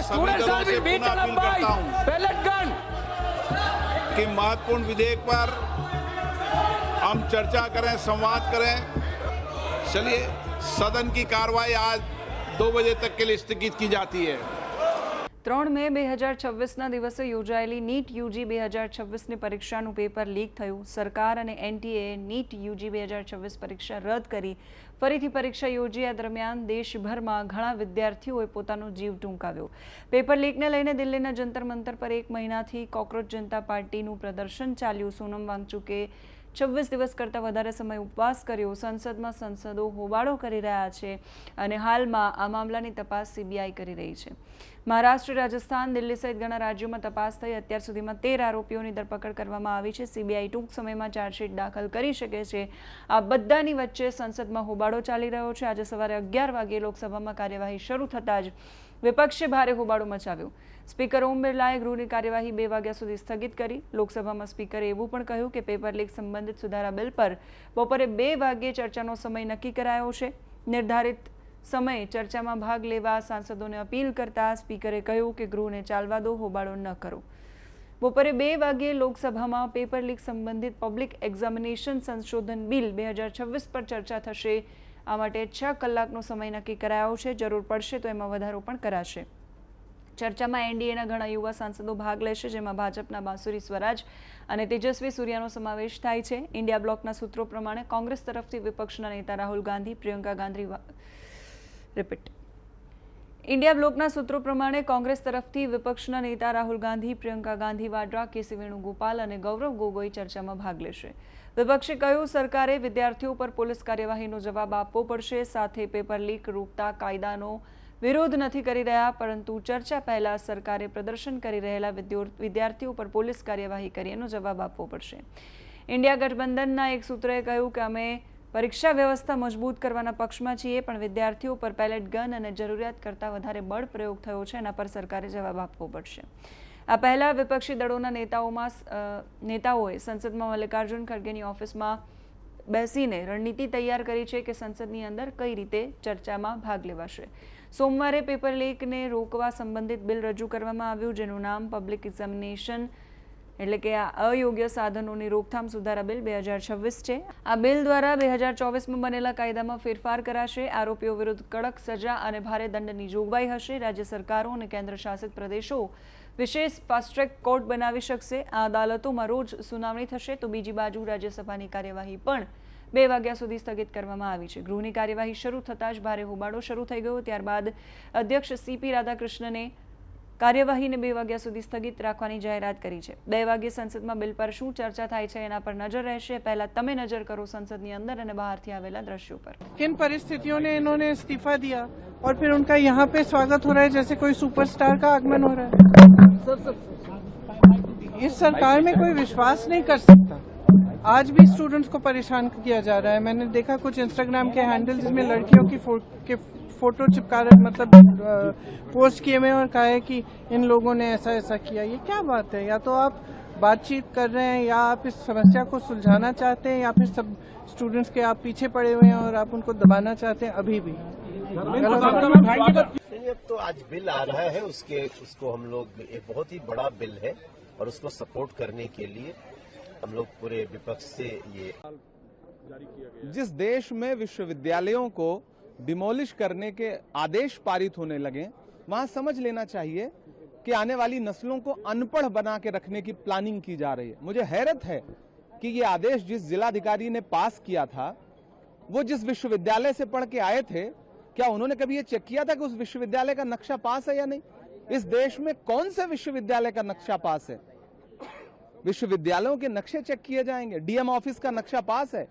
सभी दलों से पुनः अपील करता हूं कि महत्वपूर्ण विधेयक पर हम चर्चा करें, संवाद करें। चलिए, सदन की कार्रवाई आज 2 बजे तक के लिए स्थगित की जाती है। 3 મે 2026ના દિવસે યોજાયેલી નીટ યુજી 2026ની પરીક્ષાનું પેપર લીક થયું. સરકાર અને એનટીએ નીટ યુજી 2026 પરીક્ષા રદ કરી ફરીથી પરીક્ષા યોજી. આ દરમિયાન દેશભરમાં ઘણા વિદ્યાર્થીઓએ પોતાનો જીવ ટૂંકાવ્યો. પેપર લીકને લઈને દિલ્હીના જંતર મંતર પર 1 મહિનાથી કોકરોચ જનતા પાર્ટીનું પ્રદર્શન ચાલ્યું. સોનમ વાંગચુકે 26 દિવસ કરતાં વધારે સમય ઉપવાસ કર્યો. સંસદમાં સંસદો હોબાળો કરી રહ્યા છે અને હાલમાં આ મામલાની તપાસ સીબીઆઈ કરી રહી છે. મહારાષ્ટ્ર, રાજસ્થાન, દિલ્હી સહિત ઘણા રાજ્યોમાં તપાસ થઈ. અત્યાર સુધીમાં 13 આરોપીઓની ધરપકડ કરવામાં આવી છે. સીબીઆઈ ટૂંક સમયમાં ચાર્જશીટ દાખલ કરી શકે છે. આ બધાની વચ્ચે સંસદમાં હોબાળો ચાલી રહ્યો છે. આજે સવારે 11 વાગે લોકસભામાં કાર્યવાહી શરૂ થતાં જ વિપક્ષે ભારે હોબાળો મચાવ્યો. સ્પીકર ઓમ બિરલાએ ગૃહની કાર્યવાહી 2 વાગ્યા સુધી સ્થગિત કરી. લોકસભામાં સ્પીકરે એવું પણ કહ્યું કે પેપર લીક સંબંધિત સુધારા બિલ પર બપોરે 2 વાગ્યે ચર્ચાનો સમય નક્કી કરાયો છે. નિર્ધારિત સમયે ચર્ચામાં ભાગ લેવા સાંસદોને અપીલ કરતા સ્પીકરે કહ્યું કે ગૃહને ચાલવા દો, હોબાળો ન કરો. બપોરે 2 વાગ્યે લોકસભામાં પેપર લીક સંબંધિત પબ્લિક એક્ઝામિનેશન સંશોધન બિલ 2026 પર ચર્ચા થશે. આ માટે 6 કલાકનો સમય નક્કી કરાયો છે. જરૂર પડશે તો એમાં વધારો પણ કરાશે. ચર્ચામાં એનડીએના ઘણા યુવા સાંસદો ભાગ લેશે, જેમાં ભાજપના બાંસુરી સ્વરાજ અને તેજસ્વી સૂર્યાનો સમાવેશ થાય છે. ઇન્ડિયા બ્લોકના સૂત્રો પ્રમાણે કોંગ્રેસ તરફથી વિપક્ષના નેતા રાહુલ ગાંધી, પ્રિયંકા ગાંધી ઇન્ડિયા બ્લોકના સૂત્રો પ્રમાણે કોંગ્રેસ તરફથી વિપક્ષના નેતા રાહુલ ગાંધી, પ્રિયંકા ગાંધી વાડ્રા, કેસી વેણુગોપાલ અને ગૌરવ ગોગોઈ ચર્ચામાં ભાગ લેશે. વિપક્ષે કહ્યું સરકારે વિદ્યાર્થીઓ પર પોલીસ કાર્યવાહીનો જવાબ આપવો પડશે. સાથે પેપર લીક રોકતા કાયદાનો વિરોધ નથી કરી રહ્યા, પરંતુ ચર્ચા પહેલા સરકારે પ્રદર્શન કરી રહેલા વિદ્યાર્થીઓ પર પોલીસ કાર્યવાહી કરી એનો જવાબ આપવો પડશે. ઇન્ડિયા ગઠબંધનના એક સૂત્રએ કહ્યું કે અમે પરીક્ષા વ્યવસ્થા મજબૂત કરવાના પક્ષમાં છીએ, પણ વિદ્યાર્થીઓ પર પેલેટ ગન અને જરૂરિયાત કરતાં વધારે બળ પ્રયોગ થયો છે, એના પર સરકારે જવાબ આપવો પડશે. આ પહેલા વિપક્ષી દળોના નેતાઓએ સંસદમાં મલ્લિકાર્જુન ખડગેની ઓફિસમાં બેસીને રણનીતિ તૈયાર કરી છે કે સંસદની અંદર કઈ રીતે ચર્ચામાં ભાગ લેવાશે. સોમવારે પેપર લીકને રોકવા સંબંધિત બિલ રજૂ કરવામાં આવ્યું, જેનું નામ પબ્લિક એક્ઝામિનેશન એટલે કે આ અયોગ્ય સાધનોની રોકથામ સુધારા બિલ 2026 છે. આ બિલ દ્વારા 2024માં બનેલા કાયદામાં ફેરફાર કરાશે. આરોપીઓ વિરુદ્ધ કડક સજા અને ભારે દંડની જોગવાઈ હશે. રાજ્ય સરકારો અને કેન્દ્ર શાસિત પ્રદેશો વિશેષ ફાસ્ટ ટ્રેક કોર્ટ બનાવી શકશે. આ અદાલતોમાં રોજ સુનાવણી થશે. તો બીજી બાજુ રાજ્યસભાની કાર્યવાહી પણ 2 વાગ્યા સુધી સ્થગિત કરવામાં આવી છે. ગૃહની કાર્યવાહી શરૂ થતાં જ ભારે હોબાળો શરૂ થઈ ગયો. ત્યારબાદ અધ્યક્ષ સીપી રાધાકૃષ્ણને કાર્યવાહીને 2 વાગ્યા સુધી સ્થગિત રાખવાની જાહેરાત કરી છે. 2 વાગ્યે સંસદમાં બિલ પર શું ચર્ચા થાય છે એના પર નજર રહેશે. પહેલા તમે નજર કરો સંસદની અંદર અને બહારથી આવેલા દ્રશ્યો પર. किन परिस्थितियों ने इन्होंने इस्तीफा दिया और फिर उनका यहाँ पे स्वागत हो रहा है जैसे कोई सुपरस्टार का आगमन हो रहा है. इस सरकार में कोई विश्वास नहीं कर सकता. आज भी स्टूडेंट्स को परेशान किया जा रहा है. मैंने देखा कुछ इंस्टाग्राम के हैंडल जिसमें लड़कियों की फोटो चिपका रहे, मतलब पोस्ट किए हुए और कहा है कि इन लोगों ने ऐसा ऐसा किया. ये क्या बात है? या तो आप बातचीत कर रहे हैं या आप इस समस्या को सुलझाना चाहते हैं या फिर सब स्टूडेंट्स के आप पीछे पड़े हुए हैं और आप उनको दबाना चाहते हैं. अभी भी तो आज बिल आ रहा है, उसको हम लोग एक बहुत ही बड़ा बिल है और उसको सपोर्ट करने के लिए हम लोग पूरे विपक्ष से ये जिस देश में विश्वविद्यालयों को डिमोलिश करने के आदेश पारित होने लगे, वहां समझ लेना चाहिए कि आने वाली नस्लों को अनपढ़ बना के रखने की प्लानिंग की जा रही है. मुझे हैरत है कि ये आदेश जिस जिलाधिकारी ने पास किया था, वो जिस विश्वविद्यालय से पढ़ के आए थे, क्या उन्होंने कभी ये चेक किया था कि उस विश्वविद्यालय का नक्शा पास है या नहीं? इस देश में कौन से विश्वविद्यालय का नक्शा पास है? विश्वविद्यालयों के नक्शे चेक किए जाएंगे. डीएम ऑफिस का नक्शा पास है?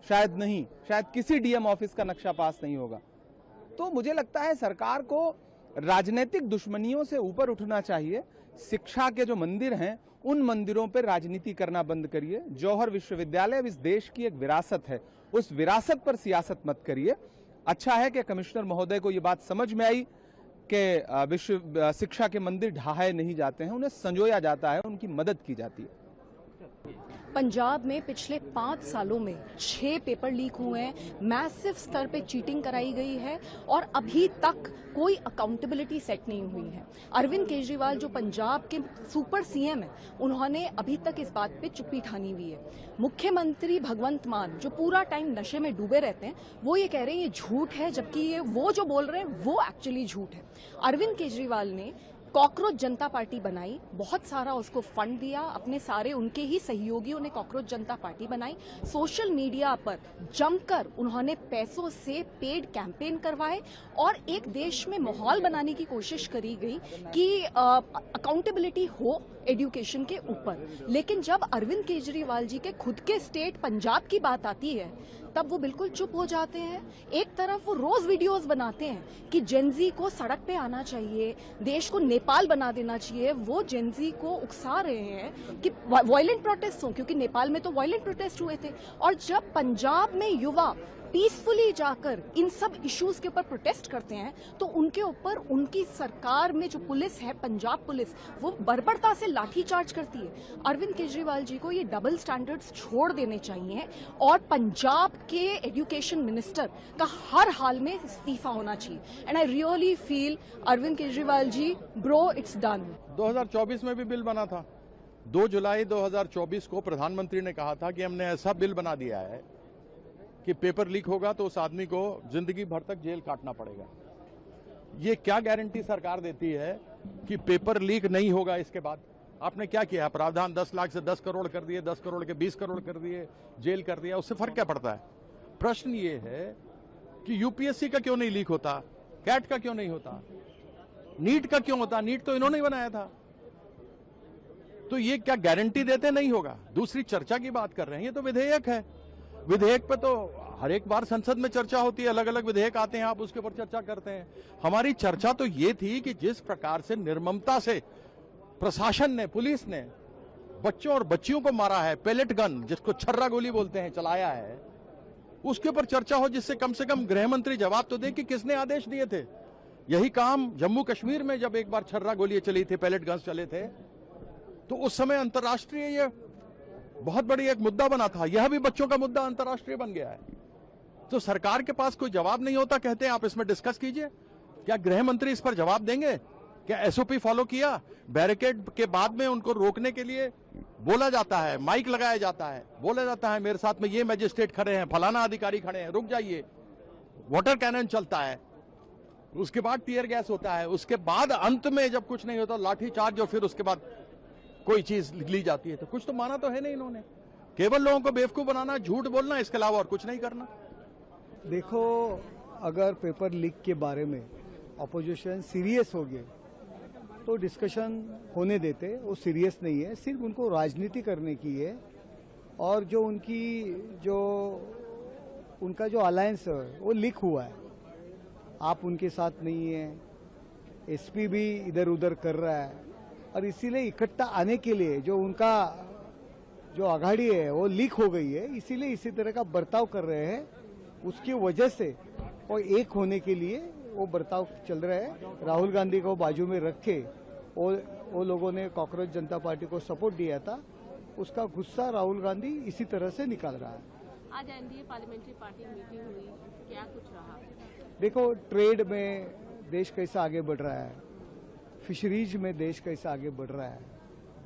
शायद नहीं. शायद किसी डीएम ऑफिस का नक्शा पास नहीं होगा. तो मुझे लगता है सरकार को राजनीतिक दुश्मनियों से ऊपर उठना चाहिए. शिक्षा के जो मंदिर हैं, उन मंदिरों पर राजनीति करना बंद करिए. जौहर विश्वविद्यालय अब इस देश की एक विरासत है, उस विरासत पर सियासत मत करिए. अच्छा है कि कमिश्नर महोदय को ये बात समझ में आई कि विश्व शिक्षा के मंदिर ढहाए नहीं जाते हैं, उन्हें संजोया जाता है, उनकी मदद की जाती है. पंजाब में पिछले 5 सालों में 6 पेपर लीक हुए हैं, मैसिव स्तर पे चीटिंग कराई गई है और अभी तक कोई अकाउंटेबिलिटी सेट नहीं हुई है। अरविंद केजरीवाल जो पंजाब के सुपर सीएम हैं, उन्होंने अभी तक इस बात पे चुप्पी ठानी हुई है। मुख्यमंत्री भगवंत मान जो पूरा टाइम नशे में डूबे रहते हैं, वो ये कह रहे हैं ये झूठ है, जबकि ये वो जो बोल रहे हैं वो एक्चुअली झूठ है। अरविंद केजरीवाल ने कॉकरोच जनता पार्टी बनाई, बहुत सारा उसको फंड दिया, अपने सारे उनके ही सहयोगियों ने कॉकरोच जनता पार्टी बनाई। सोशल मीडिया पर जमकर उन्होंने पैसों से पेड कैंपेन करवाए और एक देश में माहौल बनाने की कोशिश करी गई कि अकाउंटेबिलिटी हो एजुकेशन के ऊपर। लेकिन जब अरविंद केजरीवाल जी के खुद के स्टेट पंजाब की बात आती है, तब वो बिल्कुल चुप हो जाते हैं। एक तरफ वो रोज वीडियोस बनाते हैं कि जेनजी को सड़क पे आना चाहिए, देश को नेपाल बना देना चाहिए। वो जेनजी को उकसा रहे हैं कि वायलेंट प्रोटेस्ट हो, क्योंकि नेपाल में तो वायलेंट प्रोटेस्ट हुए थे। और जब पंजाब में युवा पीसफुली जाकर इन सब इश्यूज के ऊपर प्रोटेस्ट करते हैं, तो उनके ऊपर उनकी सरकार में जो पुलिस है, पंजाब पुलिस, वो बर्बरता से लाठीचार्ज करती है। अरविंद केजरीवाल जी को ये डबल स्टैंडर्ड्स छोड़ देने चाहिए और पंजाब के एजुकेशन मिनिस्टर का हर हाल में इस्तीफा होना चाहिए। And I really feel Arvind Kejriwal ji, bro, it's done. 2024 में भी बिल बना था। 2 जुलाई 2024 को प्रधानमंत्री ने कहा था कि हमने ऐसा बिल बना दिया है कि पेपर लीक होगा तो उस आदमी को जिंदगी भर तक जेल काटना पड़ेगा। ये क्या गारंटी सरकार देती है कि पेपर लीक नहीं होगा? इसके बाद आपने क्या किया? प्रावधान 10 लाख से 10 करोड़ कर दिए, 10 करोड़ के 20 करोड़ कर दिए, जेल कर दिया। उससे फर्क क्या पड़ता है? प्रश्न ये है कि यूपीएससी का क्यों नहीं लीक होता, कैट का क्यों नहीं होता, नीट का क्यों होता? नीट तो इन्होंने ही बनाया था। तो ये क्या गारंटी देते नहीं होगा? दूसरी चर्चा की बात कर रहे हैं, ये तो विधेयक है। विधेयक पे तो हर एक बार संसद में चर्चा होती है, अलग अलग विधेयक आते हैं, आप उसके ऊपर चर्चा करते हैं। हमारी चर्चा तो ये थी कि जिस प्रकार से निर्ममता से प्रशासन ने, पुलिस ने बच्चों और बच्चियों को मारा है, पेलेट गन जिसको छर्रा गोली बोलते हैं, चलाया है, उसके ऊपर चर्चा हो, जिससे कम से कम गृह मंत्री जवाब तो दे कि किसने आदेश दिए थे। यही काम जम्मू कश्मीर में जब एक बार छर्रा गोली चली थी, पेलेट गन्स चले थे, तो उस समय अंतर्राष्ट्रीय ये बहुत बड़ी एक मुद्दा बना था। यह भी बच्चों का मुद्दा अंतर्राष्ट्रीय बन गया है। तो सरकार के पास कोई जवाब नहीं होता, कहते हैं आप इसमें डिस्कस कीजिए। क्या गृह मंत्री इस पर जवाब देंगे? क्या एसओपी फॉलो किया? बैरिकेड के बाद में उनको रोकने के लिए बोला जाता है, माइक लगाया जाता है, बोला जाता है मेरे साथ में ये मैजिस्ट्रेट खड़े हैं, फलाना अधिकारी खड़े हैं, रुक जाइए। वाटर कैनन चलता है, उसके बाद टीयर गैस होता है, उसके बाद अंत में जब कुछ नहीं होता लाठी चार्ज, और फिर उसके बाद कोई चीज ली जाती है। तो कुछ तो माना तो है नहीं इन्होंने, केवल लोगों को बेवकूफ बनाना, झूठ बोलना, इसके अलावा और कुछ नहीं करना। देखो, अगर पेपर लीक के बारे में अपोजिशन सीरियस हो गए तो डिस्कशन होने देते। वो सीरियस नहीं है, सिर्फ उनको राजनीति करने की है। और जो उनका जो अलायंस है वो लीक हुआ है, आप उनके साथ नहीं है, एसपी भी इधर उधर कर रहा है, और इसीलिए इकट्ठा आने के लिए जो उनका जो आघाड़ी है वो लीक हो गई है, इसीलिए इसी तरह का बर्ताव कर रहे हैं। उसकी वजह से वो एक होने के लिए वो बर्ताव चल रहा है। राहुल गांधी को बाजू में रख के वो लोगों ने कॉकरोच जनता पार्टी को सपोर्ट दिया था, उसका गुस्सा राहुल गांधी इसी तरह से निकाल रहा है। आज एनडीए पार्लियामेंट्री पार्टी मीटिंग हुई, क्या कुछ रहा? देखो, ट्रेड में देश कैसा आगे बढ़ रहा है, फिशरीज में देश कैसा आगे बढ़ रहा है,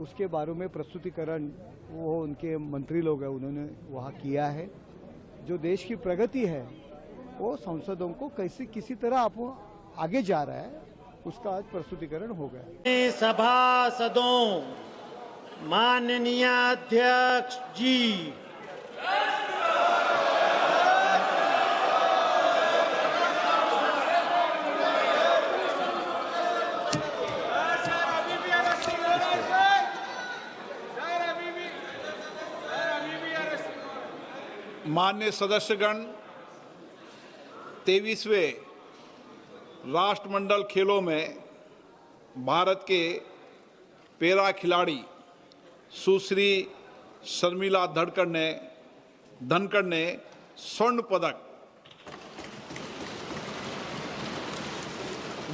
उसके बारे में प्रस्तुतिकरण वो उनके मंत्री लोग हैं उन्होंने वहाँ किया है। जो देश की प्रगति है वो सांसदों को कैसे किसी तरह आप आगे जा रहा है, उसका आज प्रस्तुतिकरण हो गया। सभासदों, माननीय अध्यक्ष जी, माननीय सदस्यगण, 23वें राष्ट्रमंडल खेलों में भारत के पैरा खिलाड़ी सुश्री शर्मिला धनखड़ ने स्वर्ण पदक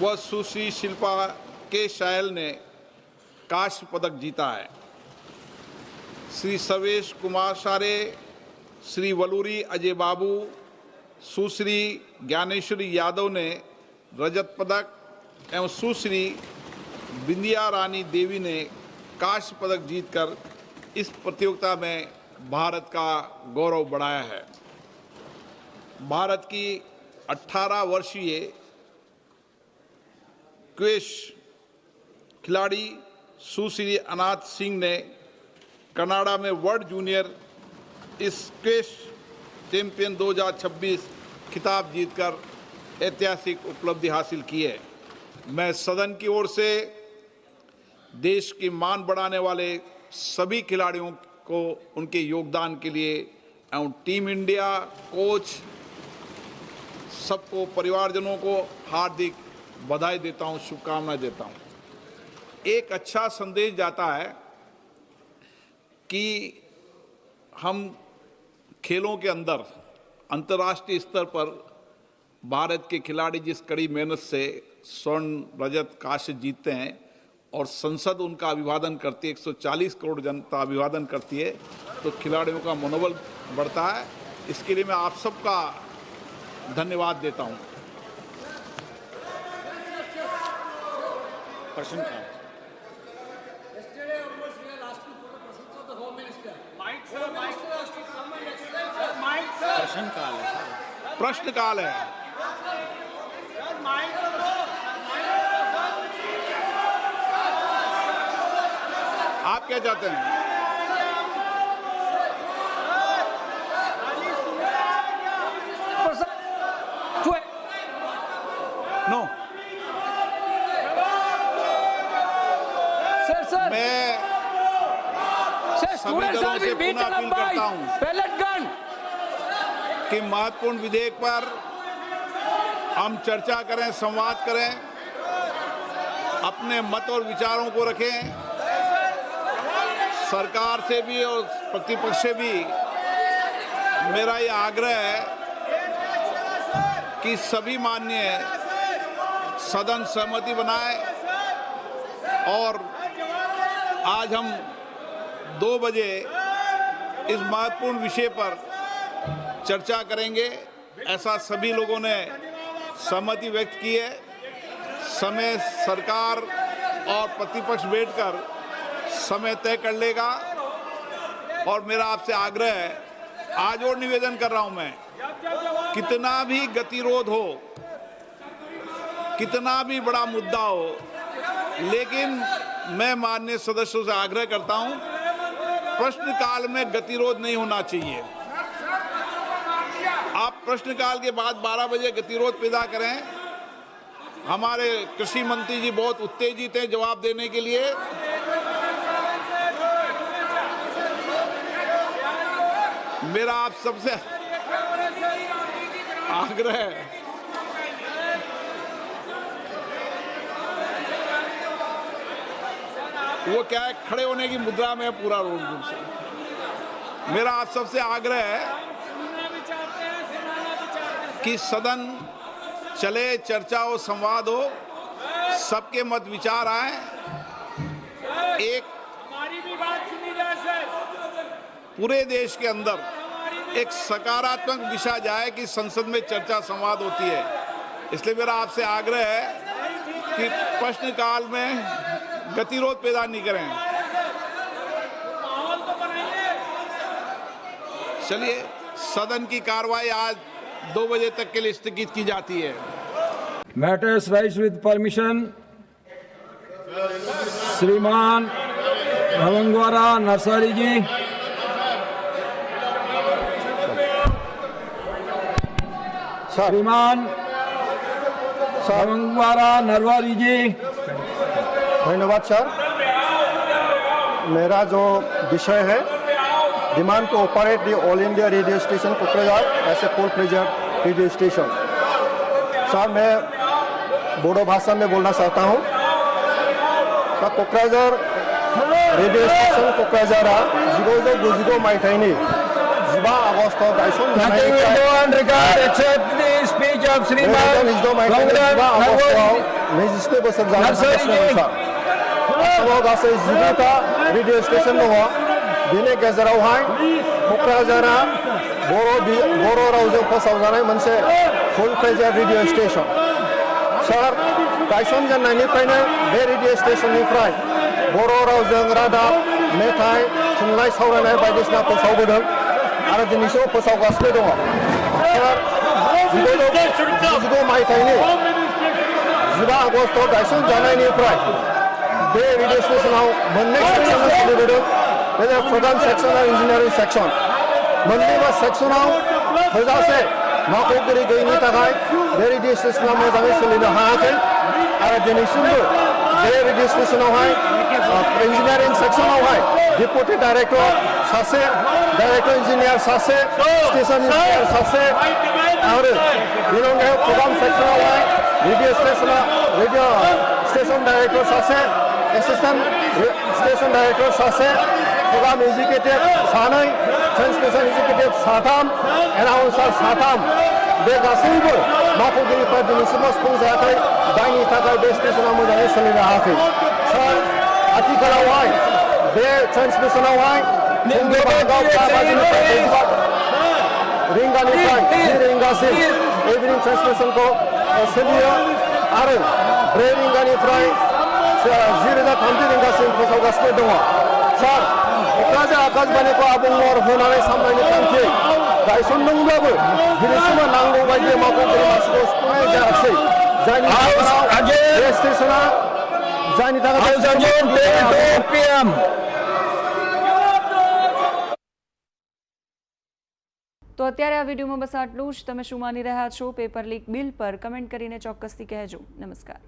व सुश्री शिल्पा के शायल ने कांस्य पदक जीता है। श्री सर्वेश कुमार सारे, श्री वलूरी अजय बाबू, सुश्री ज्ञानेश्वरी यादव ने रजत पदक एवं सुश्री बिंदिया रानी देवी ने कांस्य पदक जीतकर इस प्रतियोगिता में भारत का गौरव बढ़ाया है। भारत की 18 वर्षीय क्वेश खिलाड़ी सुश्री अनाथ सिंह ने कनाडा में वर्ल्ड जूनियर स्क्वैश चैंपियन 2026 खिताब जीतकर ऐतिहासिक उपलब्धि हासिल की है। मैं सदन की ओर से देश की मान बढ़ाने वाले सभी खिलाड़ियों को उनके योगदान के लिए एवं टीम इंडिया कोच सबको, परिवारजनों को हार्दिक बधाई देता हूं, शुभकामनाएं देता हूं। एक अच्छा संदेश जाता है कि हम खेलों के अंदर अंतर्राष्ट्रीय स्तर पर भारत के खिलाड़ी जिस कड़ी मेहनत से स्वर्ण, रजत, कांस्य जीतते हैं और संसद उनका अभिवादन करती है, 140 करोड़ जनता अभिवादन करती है, तो खिलाड़ियों का मनोबल बढ़ता है। इसके लिए मैं आप सबका धन्यवाद देता हूं। प्रश्न का प्रश्न काल है। आप क्या चाहते हैं? नो, मैं सभी दलों से पुनः अपील करता हूं कि महत्वपूर्ण विधेयक पर हम चर्चा करें, संवाद करें, अपने मत और विचारों को रखें। सरकार से भी और प्रतिपक्ष से भी मेरा ये आग्रह है कि सभी माननीय सदन सहमति बनाए और आज हम 2 बजे इस महत्वपूर्ण विषय पर चर्चा करेंगे, ऐसा सभी लोगों ने सहमति व्यक्त की है। समय सरकार और प्रतिपक्ष बैठकर समय तय कर लेगा और मेरा आपसे आग्रह है, आज और निवेदन कर रहा हूं मैं, कितना भी गतिरोध हो, कितना भी बड़ा मुद्दा हो, लेकिन मैं माननीय सदस्यों से आग्रह करता हूं, प्रश्नकाल में गतिरोध नहीं होना चाहिए। आप प्रश्नकाल के बाद 12 बजे गतिरोध पैदा करें। हमारे कृषि मंत्री जी बहुत उत्तेजित हैं जवाब देने के लिए। मेरा आप सबसे आग्रह है, वो क्या है, खड़े होने की मुद्रा में पूरा रोड से। मेरा आप सबसे आग्रह है कि सदन चले, चर्चा हो, संवाद हो, सबके मत विचार आए, एक हमारी भी बात सुनी जाए सर, पूरे देश के अंदर एक सकारात्मक दिशा जाए कि संसद में चर्चा संवाद होती है। इसलिए मेरा आपसे आग्रह है कि प्रश्नकाल में गतिरोध पैदा नहीं करें। माहौल तो बनाइए। चलिए, सदन की कार्रवाई आज 2 बजे तक के लिए स्थगित की जाती है। Matters rise with permission. श्रीमान भवंगवारा नरसारी जी। श्रीमान भवंगवारा नरवारी जी। धन्यवाद सर। मेरा जो विषय है, demand to operate the all India radio station Kokrajhar as a full fledged radio station. Sir, मैं बोडो भाषा में बोलना चाहता हूँ। कोकराझार रेडियो स्टेशन कोकराझारा 1992 मायथाइनि 15 आगष्ट नैजिस्नि बोसोर जानाय गासै 19टा रेडियो स्टेशन दङ। बेनि गेजेरावहाय क'क्राझारा बर' रावजों फोसावजानाय मोनसे फुल प्लेजेड रेडिअ स्टेशन। सार गायसनजेननायनिफ्रायनो बे रेडिअ स्टेशननिफ्राय बर' रावजों रादाब मेथाइ थुनलाइ सावरायनाय बायदिसिना फोसावबोदों आरो दिनैसिम फोसावगासिनो दङ। सार 1999 मायथाइनि 15 आगस्ट गायसनजानायनिफ्राय बे रेडिअ स्टेशनाव मोननै सेक्सन सोलिबोदों। बे प्रधान सेक्सन आरो इन्जिनियारिं सेक्सन। मोननैबो सेक्सनाव थोजासे मावख'गिरि गैयैनि थाखाय बे रेडिअ स्टेशना मोजाङै सोलिनो हायाखै आरो दिनैसिमबो बे रेडिअ स्टेशनावहाय इन्जिनियारिं सेक्सनावहाय डेपुटि डाइरेक्टर सासे, डाइरेक्टर इन्जिनियार सासे, स्टेशन इन्जिनियार सासे आरो बेनि अनगायै प्रग्राम सेक्सनावहाय रेडिअ स्टेशन डाइरेक्टर सासे, एसिस्टेन्ट स्टेशन डाइरेक्टर सासे, प्रग्राम एग्जिकिउटिभ सानै, ट्रान्समिसन एग्जिकिउटिभ साथाम, एनाउन्सार साथाम। बे गासैबो मावख'गिरिफ्रा दिनैसिमबो सुफुंजायाखै, जायनि थाखाय बे स्टेशना मोजाङै सोलिनो हायाखै। सार आथिखालावहाय बे ट्रान्समिसनावहाय फुंनि बाहागोआव 4 बाजिनिफ्राय 10 रिंगानिफ्राय 2 रिंगासिम इभिनिं ट्रान्समिसनखौ सोलियो आरो 4 रिंगानिफ्राय 10:30 रिंगासिम फोसावगासिनो दङ। सार क'क्राझार आकाशबाणीखौ आबुं महर होनानै सामलायनो थांखि गायसनदोंब्लाबो दिनैसिमबो नांगौ बायदि मावख'गिरि मासिखौ सुफुंनाय जायाखै, जायनि थाखाय बे स्टेशना તો અત્યારે આ વિડીયોમાં બસ આટલું જ. તમે શું માની રહ્યા છો પેપર લીક બિલ પર કમેન્ટ કરીને ચોક્કસથી કહેજો. નમસ્કાર.